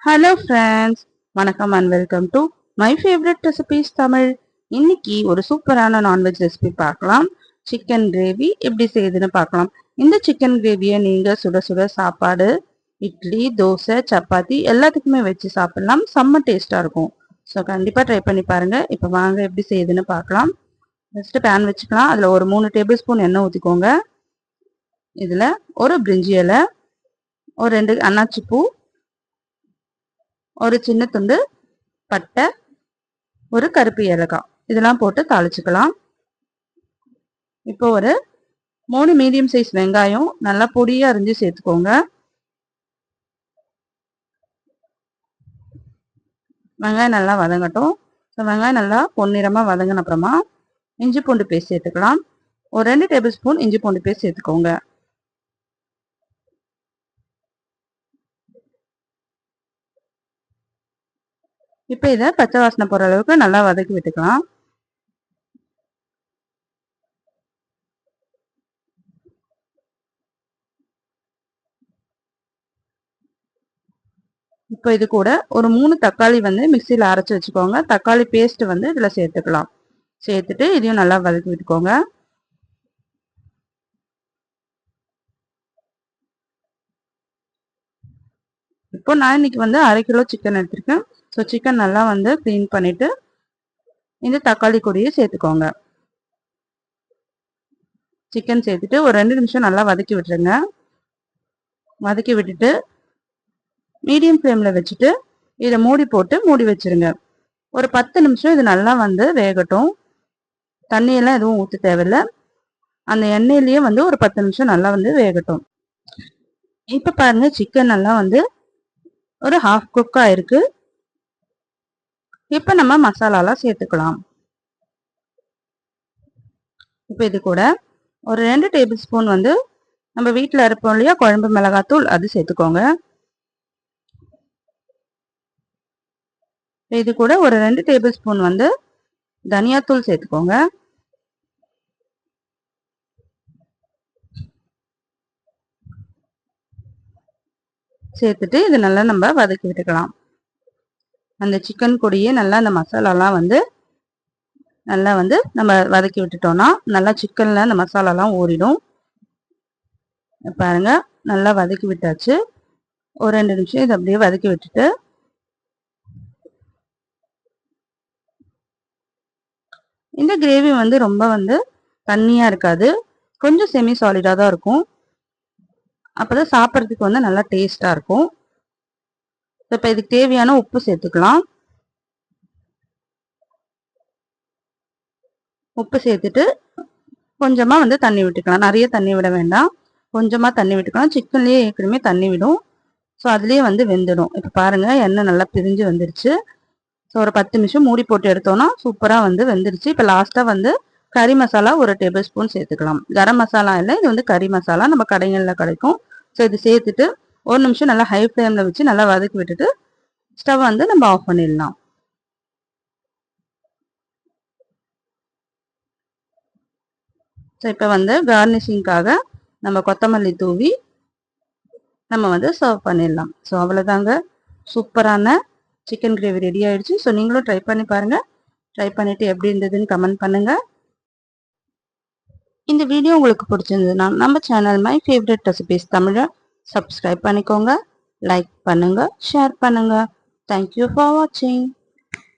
Hello friends, வணக்கம் and welcome to my favourite recipes Tamil. இன்னைக்கு ஒரு சூப்பரான நான்வெஜ் ரெசிபி பார்க்கலாம். சிக்கன் கிரேவி எப்படி செய்யுதுன்னு பார்க்கலாம். இந்த சிக்கன் கிரேவியை நீங்கள் சுட சுட சாப்பாடு, இட்லி, தோசை, சப்பாத்தி எல்லாத்துக்குமே வச்சு சாப்பிடலாம். செம்ம டேஸ்ட்டாக இருக்கும். ஸோ கண்டிப்பாக ட்ரை பண்ணி பாருங்கள். இப்போ வாங்க எப்படி செய்யுதுன்னு பார்க்கலாம். ஃபஸ்ட்டு பேன் வச்சுக்கலாம். அதில் ஒரு 3 டேபிள் ஸ்பூன் எண்ணெய் ஊற்றிக்கோங்க. இதில் ஒரு பிரிஞ்சி இலை, ஒரு 2 அன்னாச்சி பூ, ஒரு சின்ன துண்டு பட்டை, ஒரு கருப்பு ஏலக்காய் இதெல்லாம் போட்டு தாளிச்சுக்கலாம். இப்போ ஒரு 3 மீடியம் சைஸ் வெங்காயம் நல்லா பொடியா அரிஞ்சு சேர்த்துக்கோங்க. வெங்காயம் நல்லா வதங்கட்டும். வெங்காயம் நல்லா பொன்னிறமா வதங்கின அப்புறமா இஞ்சி பூண்டு பேஸ்ட் சேர்த்துக்கலாம். ஒரு 2 டேபிள் ஸ்பூன் இஞ்சி பூண்டு பேஸ்ட் சேர்த்துக்கோங்க. இப்போ இதை பச்சை வாசனை போகிற அளவுக்கு நல்லா வதக்கி விட்டுக்கலாம். இப்போ இது கூட ஒரு 3 தக்காளி மிக்சியில் அரைச்சி வச்சுக்கோங்க. தக்காளி பேஸ்ட் இதில் சேர்த்துக்கலாம். சேர்த்துட்டு இதையும் நல்லா வதக்கி விட்டுக்கோங்க. இப்போ நான் இன்னைக்கு 1/2 கிலோ சிக்கன் எடுத்திருக்கேன். ஸோ சிக்கன் நல்லா க்ளீன் பண்ணிட்டு இந்த தக்காளி கொடியை சேர்த்துக்கோங்க. சிக்கன் சேர்த்துட்டு ஒரு 2 நிமிஷம் நல்லா வதக்கி விட்டுருங்க. வதக்கி விட்டுட்டு மீடியம் ஃப்ளேமில் வச்சுட்டு இதை மூடி போட்டு மூடி வச்சிருங்க. ஒரு 10 நிமிஷம் இது நல்லா வேகட்டும். தண்ணியெல்லாம் எதுவும் ஊற்ற தேவையில்லை. அந்த எண்ணெயிலேயே ஒரு 10 நிமிஷம் நல்லா வேகட்டும். இப்போ பாருங்க, சிக்கன் நல்லா ஒரு ஹாஃப் குக் ஆயிருக்கு. இப்போ நம்ம மசாலாலாம் சேர்த்துக்கலாம். இப்போ இது கூட ஒரு 2 டேபிள் ஸ்பூன் நம்ம வீட்டில் இருப்போம் இல்லையா குழம்பு மிளகாத்தூள், அது சேர்த்துக்கோங்க. இது கூட ஒரு 2 டேபிள் ஸ்பூன் தனியாத்தூள் சேர்த்துக்கோங்க. சேர்த்துட்டு இது நல்லா நம்ம வதக்கி விட்டுக்கலாம். அந்த சிக்கன் பொடியே நல்லா அந்த மசாலாலாம் நல்லா நம்ம வதக்கி விட்டுட்டோம்னா நல்லா சிக்கன்ல அந்த மசாலாலாம் ஊறிடும். பாருங்க, நல்லா வதக்கி விட்டாச்சு. ஒரு 2 நிமிஷம் இதை அப்படியே வதக்கி விட்டுட்டு இந்த கிரேவி ரொம்ப தண்ணியா இருக்காது, கொஞ்சம் செமி சாலிடா தான் இருக்கும். அப்பதான் சாப்பிட்றதுக்கு நல்லா டேஸ்டா இருக்கும். இப்போ இதுக்கு தேவையான உப்பு சேர்த்துக்கலாம். உப்பு சேர்த்துட்டு கொஞ்சமா தண்ணி விட்டுக்கலாம். நிறைய தண்ணி விட வேண்டாம், கொஞ்சமா தண்ணி விட்டுக்கலாம். சிக்கன்லயே ஏற்கனவே தண்ணி விடும். ஸோ அதுலயே வெந்துடும். இப்போ பாருங்க, எண்ணெய் நல்லா பிரிஞ்சு வந்துருச்சு. ஸோ ஒரு 10 நிமிஷம் மூடி போட்டு எடுத்தோம்னா சூப்பரா வெந்துருச்சு. இப்போ லாஸ்டா கறி மசாலா ஒரு டேபிள் ஸ்பூன் சேர்த்துக்கலாம். கரம் மசாலா இல்லை, இது கறி மசாலா நம்ம கடைகளில் கிடைக்கும். ஸோ இது சேர்த்துட்டு ஒரு நிமிஷம் நல்லா ஹை ஃப்ளேமில் வச்சு நல்லா வதக்கி விட்டுட்டு ஸ்டவ் நம்ம ஆஃப் பண்ணிடலாம். ஸோ இப்போ கார்னிஷிங்காக நம்ம கொத்தமல்லி தூவி நம்ம சர்வ் பண்ணிடலாம். ஸோ அவ்வளோதாங்க, சூப்பரான சிக்கன் கிரேவி ரெடி ஆயிடுச்சு. ஸோ நீங்களும் ட்ரை பண்ணி பாருங்க. ட்ரை பண்ணிட்டு எப்படி இருந்ததுன்னு கமெண்ட் பண்ணுங்க. இந்த வீடியோ உங்களுக்கு பிடிச்சிருந்ததுன்னா நம்ம சேனல் மை ஃபேவரட் ரெசிபிஸ் தமிழை சப்ஸ்கிரைப் பண்ணிக்கோங்க, லைக் பண்ணுங்க, ஷேர் பண்ணுங்க. தேங்க்யூ ஃபார் வாட்சிங்.